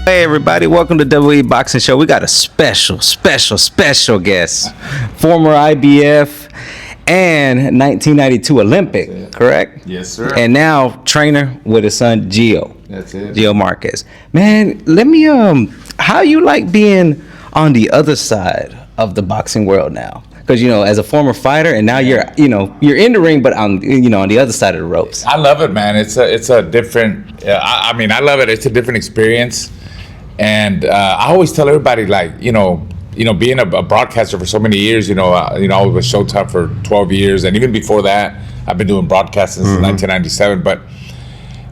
Hey everybody, welcome to WWE Boxing Show. We got a special guest. Former IBF and 1992 Olympic, correct? Yes, sir. And now trainer with his son Gio. That's it. Gio Marquez. Man, let me how you like being on the other side of the boxing world now? Because as a former fighter, and now you're in the ring, but on on the other side of the ropes. I love it, man. It's a different. I love it. It's a different experience, and I always tell everybody, like, being a broadcaster for so many years. I was with Showtime for 12 years, and even before that, I've been doing broadcasting since 1997. But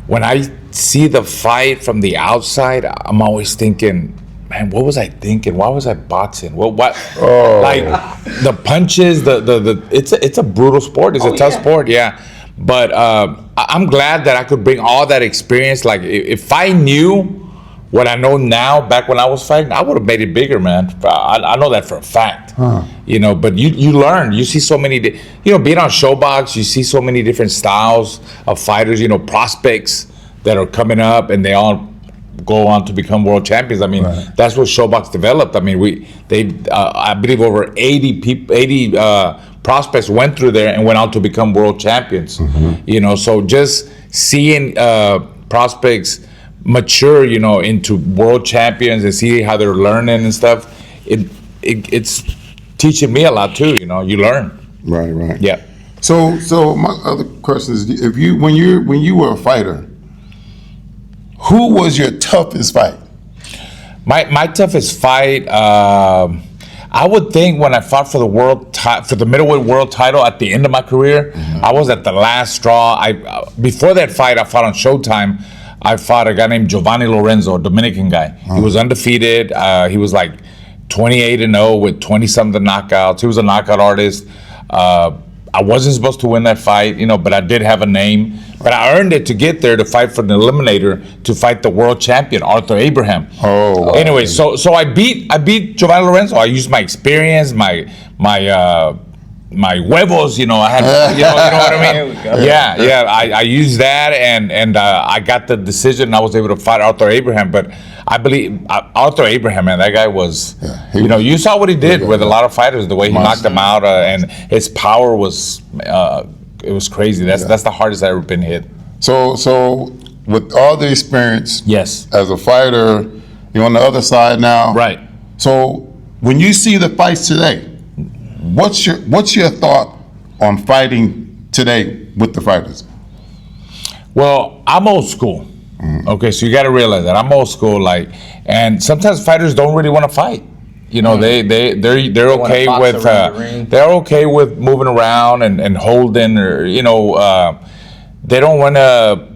when I see the fight from the outside, I'm always thinking, man, what was I thinking? Why was I boxing? What? Like the punches, it's a brutal sport. It's a tough sport, yeah. But I'm glad that I could bring all that experience. Like if I knew what I know now back when I was fighting, I would have made it bigger, man. I know that for a fact. But you learn. You see so many, being on Showbox, you see so many different styles of fighters. Prospects that are coming up, and they all go on to become world champions. That's what Showbox developed. I believe over 80 prospects went through there and went on to become world champions. So just seeing prospects mature, into world champions and see how they're learning and stuff, it's teaching me a lot too. You learn. Right. Yeah. So my other question is, when you were a fighter, who was your toughest fight? My toughest fight, I would think when I fought for the middleweight world title at the end of my career, I was at the last straw. Before that fight, I fought on Showtime. I fought a guy named Giovanni Lorenzo, a Dominican guy. He was undefeated. He was like 28-0 with 20-something knockouts. He was a knockout artist. I wasn't supposed to win that fight, but I did have a name. But I earned it to get there to fight for the eliminator, to fight the world champion, Arthur Abraham. Oh. Anyway, so I beat Giovanni Lorenzo. I used my experience, my huevos, I had, you know what I mean? There we go. Yeah, I used that, and I got the decision. I was able to fight Arthur Abraham, but I believe Arthur Abraham, man, that guy was, you saw what he did with a lot of fighters, the way he knocked them out, and his power was, it was crazy. That's the hardest I've ever been hit. So with all the experience, Yes. as a fighter, you're on the other side now. Right. So when you see the fights today, what's your thought on fighting today with the fighters? Well, I'm old school. Okay, so you got to realize that I'm old school. And sometimes fighters don't really want to fight. They're okay with they're okay with moving around and holding, or they don't want to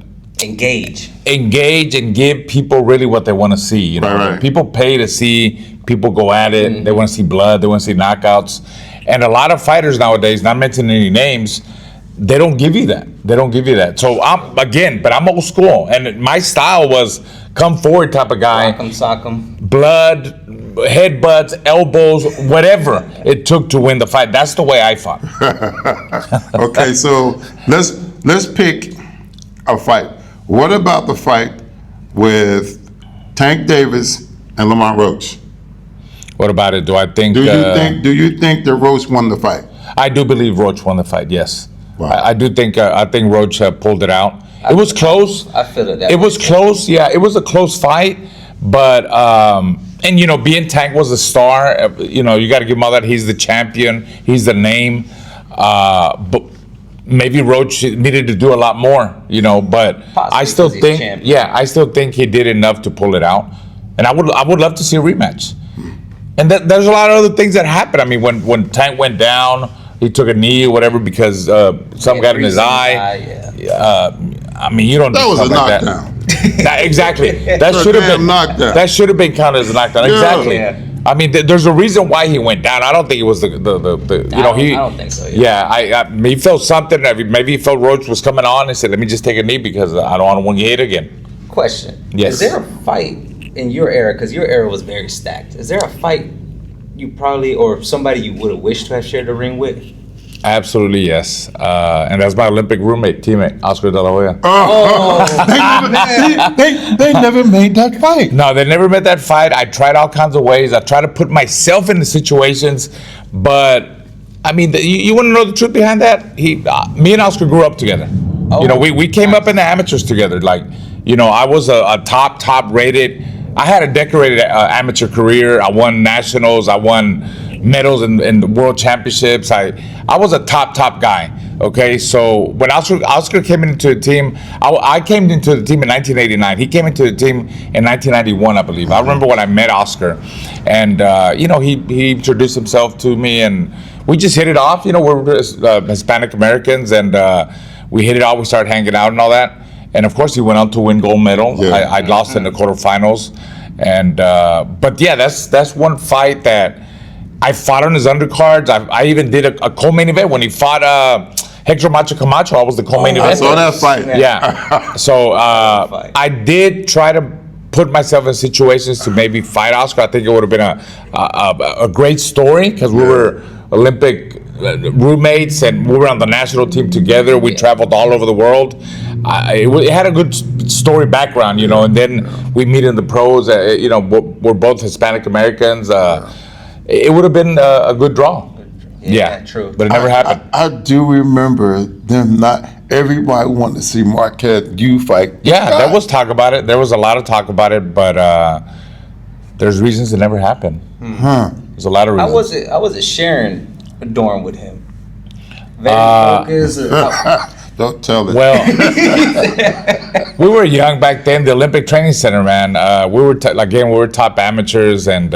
Engage and give people really what they want to see. Right. People pay to see people go at it. They want to see blood. They want to see knockouts. And a lot of fighters nowadays, not mentioning any names, they don't give you that. So I'm old school, and my style was come forward type of guy. Sock 'em, sock 'em. Blood, headbutts, elbows, whatever it took to win the fight. That's the way I fought. Okay, so let's pick a fight. What about the fight with Tank Davis and Lamont Roach? What about it? Do I think? Do you think that Roach won the fight? I do believe Roach won the fight. Yes, Wow. I do think. I think Roach pulled it out. It was close. I feel it. It was close. Yeah, it was a close fight. But being Tank was a star. You got to give him all that. He's the champion. He's the name. But maybe Roach needed to do a lot more. But I still think. I still think he did enough to pull it out. And I would love to see a rematch. And there's a lot of other things that happened. When Tank went down, he took a knee or whatever because something got in his eye. You don't. That was a like knockdown. Exactly. That should have been knockdown. That should have been counted as a knockdown. Yeah. Exactly. Yeah. There's a reason why he went down. I don't think it was the I don't think so. He felt something. Maybe he felt Roach was coming on and said, "Let me just take a knee because I don't want to get hit again." Question. Yes. Is there a fight in your era? Because your era was very stacked. Is there a fight you probably, or somebody you would have wished to have shared the ring with? Absolutely, yes. And that's my Olympic roommate, teammate, Oscar De La Hoya. They never made that fight. No, they never met that fight. I tried all kinds of ways. I tried to put myself in the situations, but I mean, you want to know the truth behind that? Me and Oscar grew up together. Oh, You know, we came up in the amateurs together. Like, you know, I was a top rated. I had a decorated amateur career. I won nationals. I won medals in the world championships. I was a top guy. Okay, so when Oscar came into the team, I came into the team in 1989. He came into the team in 1991, I believe. I remember when I met Oscar, and you know, he introduced himself to me, and we just hit it off. You know, we're Hispanic Americans, and we hit it off. We started hanging out and all that. And of course, he went on to win gold medal. Yeah. I lost in the quarterfinals, and but yeah, that's one fight that I fought on his undercards. I even did a co-main event when he fought Hector Macho Camacho. I was the co-main I event. saw that fight. Yeah. So I did try to put myself in situations to maybe fight Oscar. I think it would have been a great story because we were Olympic roommates and we were on the national team together. We traveled all over the world. It had a good story background, you know, and then we meet in the pros. You know, we're both Hispanic Americans. It would have been a good draw. Yeah, true. But it never happened. I do remember them not. Everybody wanted to see Marquez you fight. Yeah, there was talk about it. There was a lot of talk about it, but there's reasons it never happened. There's a lot of reasons. I wasn't sharing a dorm with him. Very focused. Don't tell it. Well, we were young back then. The Olympic Training Center, man. We were we were top amateurs, and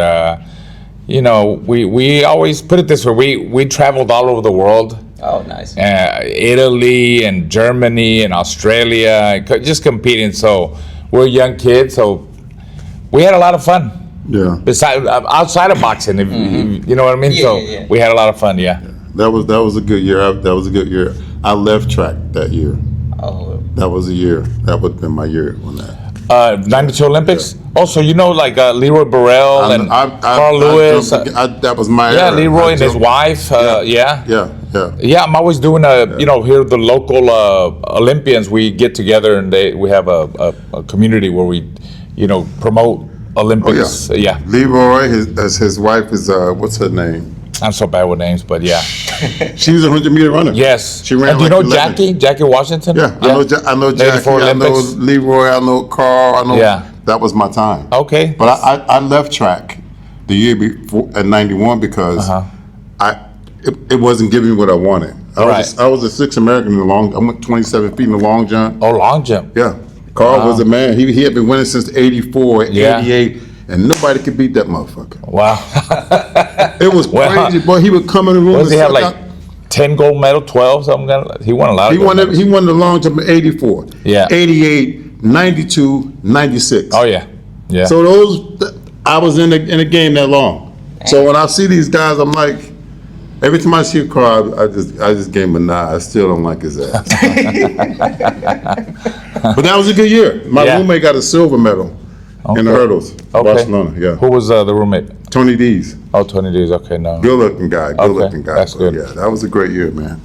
you know, we always put it this way. We traveled all over the world. Oh, nice. Italy and Germany and Australia, just competing. So we're young kids, so we had a lot of fun. Yeah. Besides, outside of boxing, if you know what I mean. Yeah. We had a lot of fun. Yeah. That was a good year. That was a good year. I left track that year. Oh, That was a year. That would have been my year on that. 92 Olympics. Also, you know, like Leroy Burrell and Carl Lewis. That was my Yeah, era. Leroy I and his jumped- wife. Yeah. Yeah. I'm always doing you know, here the local Olympians. We get together and we have a community where we, you know, promote Olympics. Oh, yeah. Leroy, his wife is what's her name? I'm so bad with names, but yeah. She was a 100-meter runner. Yes. She ran and do you like know 11. Jackie Washington? Yeah, I know Jackie. 84 I know Olympics. Leroy. I know Carl. I know. Yeah. That was my time. Okay. But I left track the year before at 91 because it wasn't giving me what I wanted. I was a sixth American in the long. I went 27 feet in the long jump. Oh, long jump. Yeah. Carl was a man. He had been winning since 84, Yeah. 88, and nobody could beat that motherfucker. Wow. It was crazy, boy. He would come in the room. Does he and have suck like out- 10 gold medal, 12, something? He won a lot of He gold won. medals. He won the long jump in 84. Yeah. 88, 92, 96. Oh, yeah. Yeah. So I was in the game that long. So when I see these guys, I'm like, every time I see a car, I just gave him a nod. I still don't like his ass. But that was a good year. My Yeah. roommate got a silver medal in the hurdles. Barcelona. Yeah. Who was the roommate? Tony D's. Oh, 20 days. Okay, no. Good looking guy. That's good. Yeah, that was a great year, man.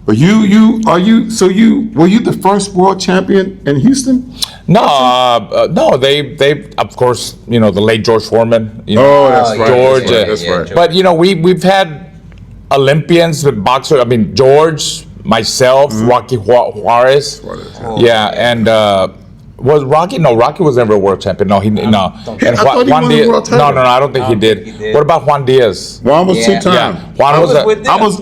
But were you the first world champion in Houston? No, they of course, you know, the late George Foreman. You know, Oh, that's right. George. That's right. George. But you know, we've had Olympians, boxers. I mean, George, myself, Rocky Juarez. Yeah, and was Rocky? No, Rocky was never a world champion. No, no. And I thought he won the world title. No, I don't think he did. What about Juan Diaz? Juan was Yeah. 2 times. Yeah, Juan was.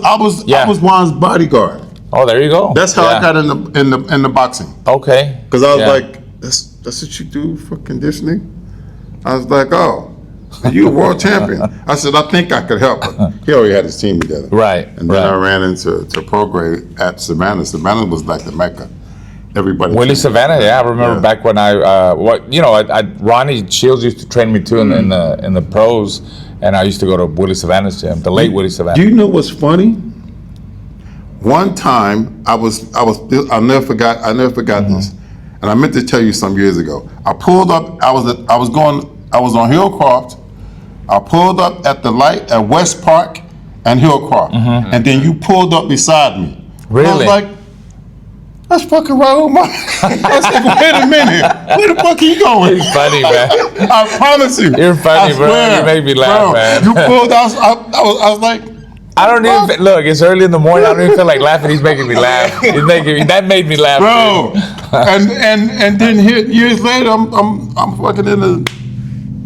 I was Juan's bodyguard. Oh, there you go. That's how I got in the boxing. Okay. Because I was Yeah. like, that's what you do for conditioning? I was like, oh, you a world champion. I said, I think I could help. But he already had his team together. Right, And then right. I ran into pro grade at Savannah. Savannah was like the Mecca. Everybody. Willie trained. Savannah, yeah, I remember Yeah. back when I Ronnie Shields used to train me too in the pros, and I used to go to Willie Savannah's gym, the late Willie Savannah. Do you know what's funny? One time I'll never forget this, and I meant to tell you some years ago. I pulled up. I was on Hillcroft. I pulled up at the light at West Park, and Hillcroft, and then you pulled up beside me. Really? And I was like, that's fucking Raul. I was like, wait a minute, where the fuck are you going? He's funny, man. I promise you. You're funny, I bro. swear. You make me laugh, Bro, man. You pulled out. I was like, I don't even look. It's early in the morning. I don't even feel like laughing. He's making me laugh. That made me laugh, bro. and then here, years later, I'm fucking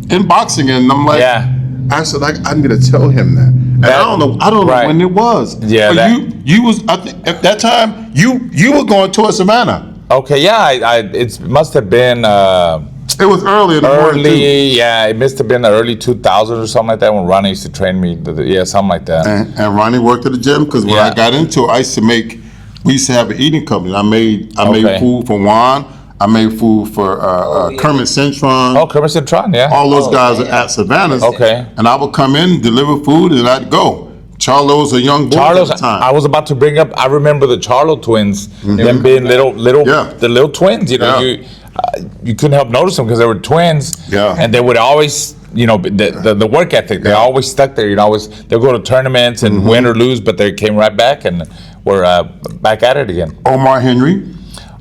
in boxing, and I'm like, Yeah. I said I need to tell him that. And I don't know right. when it was. Yeah, but you was I think at that time you were going towards Savannah. Okay, yeah. It must have been It was early in the morning too. yeah. It must have been the early 2000s or something like that when Ronnie used to train me. Yeah, something like that. And Ronnie worked at the gym because when I got into it, I used to make. We used to have an eating company. I made food for Juan. I made food for Kermit Cintron. Oh, Kermit Cintron, yeah. All those guys are at Savannah's. Okay. And I would come in, deliver food, and I'd go. Charlo was a young boy at the time. I was about to bring up. I remember the Charlo twins, them being little, the little twins. You know, you couldn't help notice them because they were twins. Yeah. And they would always, the work ethic. They always stuck there. They'd go to tournaments and win or lose, but they came right back and were back at it again. Omar Henry.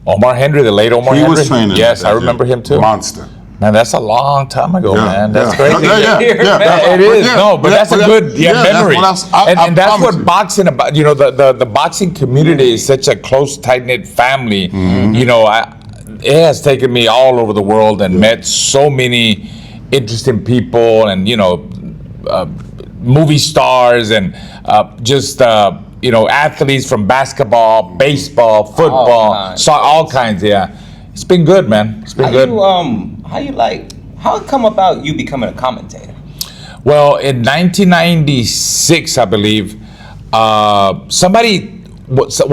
The late Omar Henry. He was training. Yes, I remember him too. Monster. Man, that's a long time ago, man. That's crazy. Yeah. It is. But that's a good memory. And that's what you. boxing about. The boxing community is such a close, tight knit family. It has taken me all over the world and met so many interesting people, and movie stars, and athletes from basketball, baseball, football, all kinds. Yeah, it's been good, man. It's been good. How it come about you becoming a commentator? Well, in 1996, I believe, one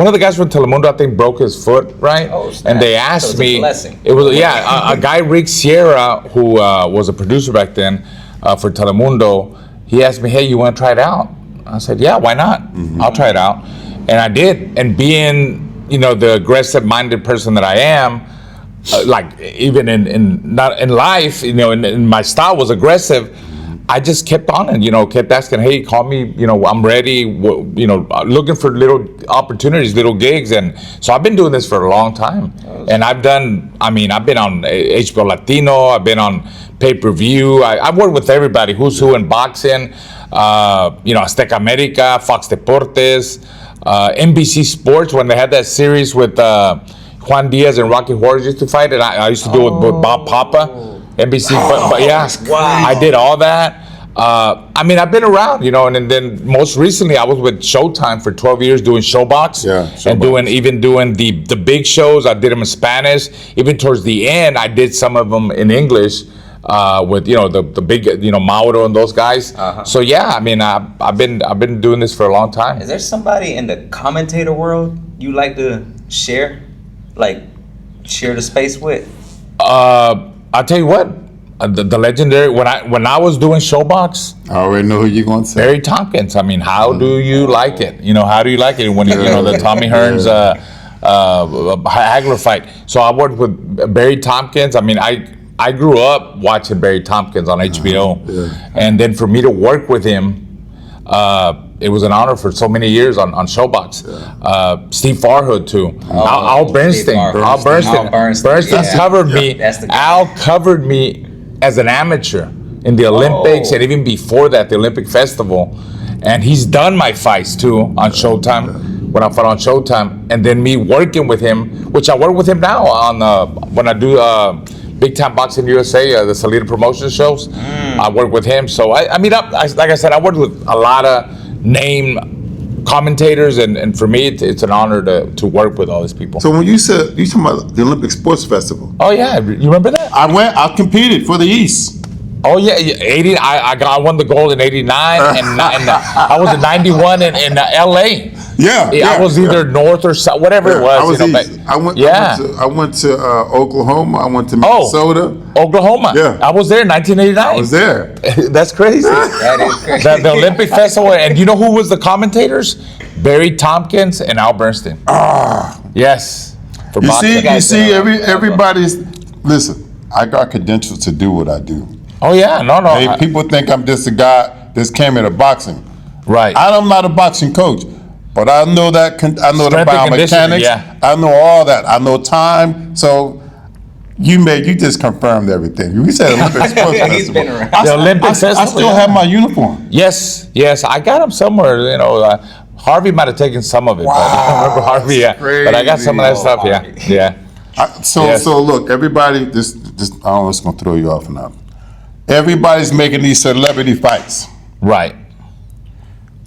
of the guys from Telemundo, I think, broke his foot, right? Oh, snap. And they asked So it was a me. blessing. It was a guy, Rick Sierra, who was a producer back then for Telemundo. He asked me, "Hey, you want to try it out?" I said, "Yeah, why not? I'll try it out." And I did. And being, the aggressive-minded person that I am, even in life, in my style was aggressive. I just kept on and kept asking, "Hey, call me. I'm ready. Looking for little opportunities, little gigs." And so I've been doing this for a long time. And I've been on HBO Latino. I've been on pay-per-view. I've worked with everybody, who's who in boxing. Azteca America, Fox Deportes, NBC Sports, when they had that series with Juan Diaz and Rocky Juarez used to fight, and I used to do it with Bob Papa, NBC. But yeah, wow. I did all that. I've been around, and then most recently I was with Showtime for 12 years doing Showbox, and doing the big shows. I did them in Spanish. Even towards the end, I did some of them in English. With the big Mauro and those guys. So yeah, I've been doing this for a long time. Is there somebody in the commentator world you like to share the space with? I'll tell you what, the legendary when I was doing Showbox, I already know who you're going to say. Barry Tompkins. How do you like it? How do you like it when the Tommy Hearns Hagler fight? So I worked with Barry Tompkins. I grew up watching Barry Tompkins on HBO, and then for me to work with him, it was an honor for so many years on Showbox. Steve Farhood too. Al Bernstein. Bernstein covered me. Al covered me as an amateur in the Olympics and even before that, the Olympic Festival. And he's done my fights too on Showtime, when I fought on Showtime, and then me working with him, which I work with him now on when I do Big Time Boxing USA, the Salida promotion shows. I work with him. So like I said, I worked with a lot of name commentators, and for me, it's an honor to work with all these people. So when you talking about the Olympic Sports Festival? Oh yeah, you remember that? I competed for the East. Oh yeah, 80. I won the gold in '89, and I was in '91 in LA. I was either north or south, whatever it was. I was east. I went to Oklahoma. I went to Minnesota. Oklahoma. Yeah, I was there in 1989. I was there. That's crazy. That is crazy. The Olympic Festival, and you know who was the commentators? Barry Tompkins and Al Bernstein. Yes. For boxing. You see, everybody's listen. I got credentials to do what I do. Oh yeah, no. People think I'm just a guy that's came into boxing. Right. I'm not a boxing coach, but I know that. I know the Strength and conditioning, biomechanics. yeah. I know all that. I know time. So you just confirmed everything. You said Olympic Sports He's Festival. been around. The Olympic I Festival, still yeah. have my uniform. Yes, I got them somewhere. You know, Harvey might have taken some of it. But I don't remember Harvey. Yeah, that's but I got some of that crazy. stuff. Harvey. Yeah. So look, everybody. This I don't know. It's gonna throw you off now. Everybody's making these celebrity fights. Right.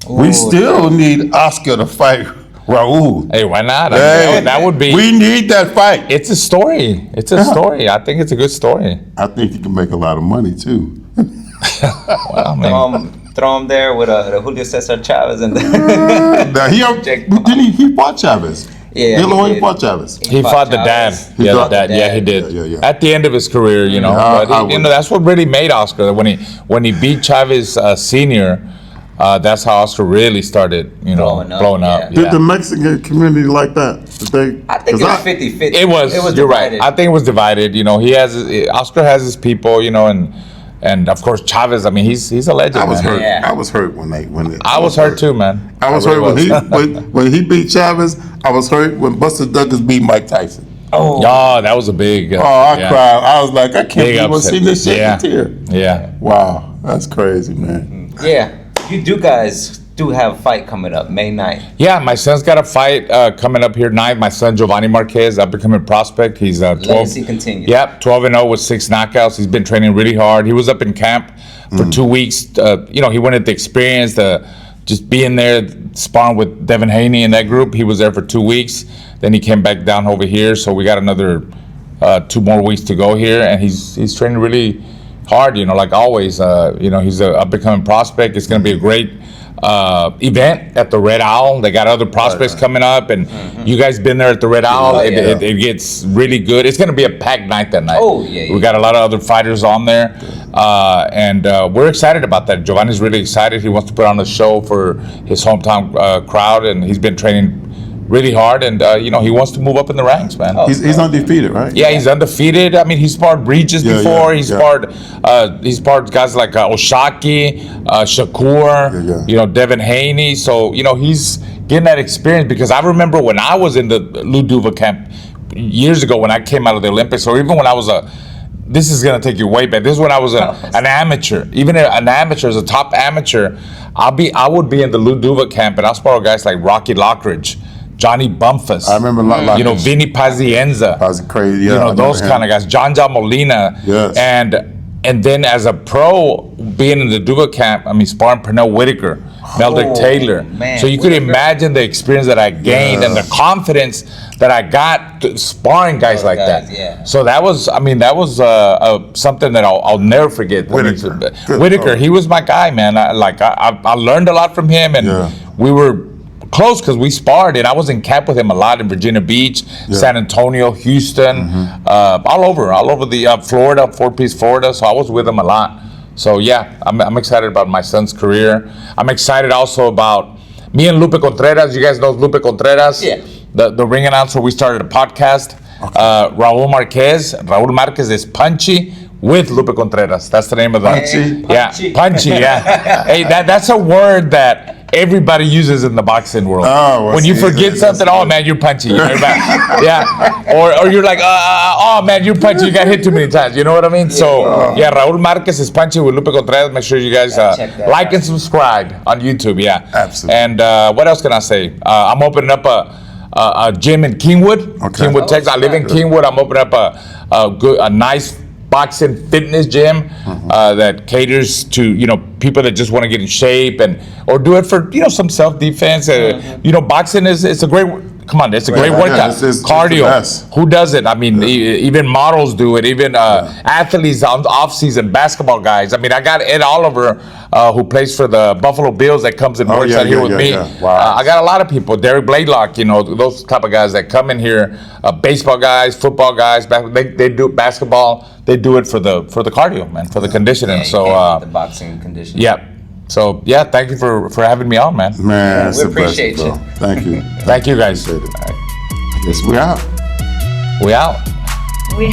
We still need Oscar to fight Raul. Hey, why not? I Hey, mean, that would be. We need that fight. It's a story. It's a story. I think it's a good story. I think you can make a lot of money too. Well, I mean, Throw him there with Julio Cesar Chavez and Now, he fought Chavez. Yeah, He he fought Chavez. he fought the dad. Chavez. He Yeah, the fought dad. the Yeah, dad. he did. Yeah. At the end of his career, you know. Yeah, But you know, that's what really made Oscar. When he beat Chavez Senior, that's how Oscar really started, you know, blowing up. yeah. Did the Mexican community like that? I think it was 50-50. It was. You're divided. right. I think it was divided. You know, Oscar has his people. You know, and of course Chavez. I mean, he's a legend. I was man. hurt. Yeah. I was hurt when I was hurt too, man. I was really hurt when he beat Chavez. I was hurt when Buster Douglas beat Mike Tyson. Oh, Oh, that was a big. I yeah. cried. I was like, I can't Big believe I upset. seen this shit Yeah. here. Yeah. Wow, that's crazy, man. yeah. You guys do have a fight coming up May 9th. Yeah, my son's got a fight coming up here 9th. My son Giovanni Marquez, up and coming prospect. He's 12. Legacy continues. Yep, 12-0 with 6 knockouts. He's been training really hard. He was up in camp for 2 weeks. You know, he wanted the experience, just being there, sparring with Devin Haney and that group. He was there for 2 weeks. Then he came back down over here. So we got another 2 more weeks to go here, and he's training really hard. You know, like always. You know, he's a up and coming prospect. It's going to be a great event at the Red Owl. They got other prospects coming up, and you guys been there at the Red Owl. Oh, yeah. It gets really good. It's going to be a packed night that night. Oh, yeah. We got a lot of other fighters on there, and we're excited about that. Giovanni's really excited. He wants to put on a show for his hometown crowd, and he's been training really hard, and you know, he wants to move up in the ranks, man. He's undefeated, right? Yeah, he's undefeated. I mean, he sparred Regis before. He sparred guys like Oshaki, Shakur, you know, Devin Haney. So, you know, he's getting that experience, because I remember when I was in the Luduva camp years ago, when I came out of the Olympics, or even when I was this is going to take you way back. This is when I was an amateur. Even an amateur, as a top amateur, I would be in the Luduva camp, and I'll spar guys like Rocky Lockridge, Johnny Bumpus. I remember you know, Vinny Pazienza. That was crazy. Yeah, You know, I those remember kind of guys. John Molina. Yes. And then as a pro, being in the Duva camp, I mean, sparring Pernell Whitaker, Meldrick Taylor. man, So you could Whitaker. imagine the experience that I gained and the confidence that I got sparring guys like guys, that. yeah. So that was something that I'll never forget. Whitaker. Good Whitaker, Lord. he was my guy, man. I learned a lot from him, and Yeah. we were close because we sparred, and I was in camp with him a lot in Virginia Beach, San Antonio, Houston, all over the Florida, Fort Pierce, Florida. So I was with him a lot. So yeah, I'm excited about my son's career. I'm excited also about me and Lupe Contreras. You guys know Lupe Contreras? Yeah. The ring announcer. We started a podcast. Raul Marquez is Punchy with Lupe Contreras. That's the name of the Punchy? Yeah, Punchy. Yeah. Hey, that's a word that everybody uses in the boxing world. Oh, well, when you see, forget that's something, oh good. man, you're punchy. Yeah. Or you're like, oh man, you're punchy. You got hit too many times. You know what I mean? So yeah, Raul Marquez is Punchy with Lupe Contreras. Make sure you guys check that like out. and subscribe on YouTube. Yeah. Absolutely. And what else can I say? I'm opening up a gym in Kingwood, Okay. Kingwood, Texas. I live in Kingwood. I'm opening up a nice boxing fitness gym that caters to, you know, people that just want to get in shape or do it for, you know, some self-defense. You know, boxing it's a great, come on, it's a great Yeah, workout. it's the Cardio. best. Who does it? I mean, even models do it. Even athletes on off-season, basketball guys. I mean, I got Ed Oliver, who plays for the Buffalo Bills, that comes and works out here with me. Wow. I got a lot of people. Derek Bladelock, you know, those type of guys that come in here. Baseball guys, football guys. They do basketball. They do it for the cardio, man, for the conditioning. Yeah, So the boxing conditioning. yeah. So yeah, thank you for having me on, man. Man, it's we a blessing, appreciate bro. you. Thank you. Thank you, guys. Appreciate it. Yes, we out. We out. We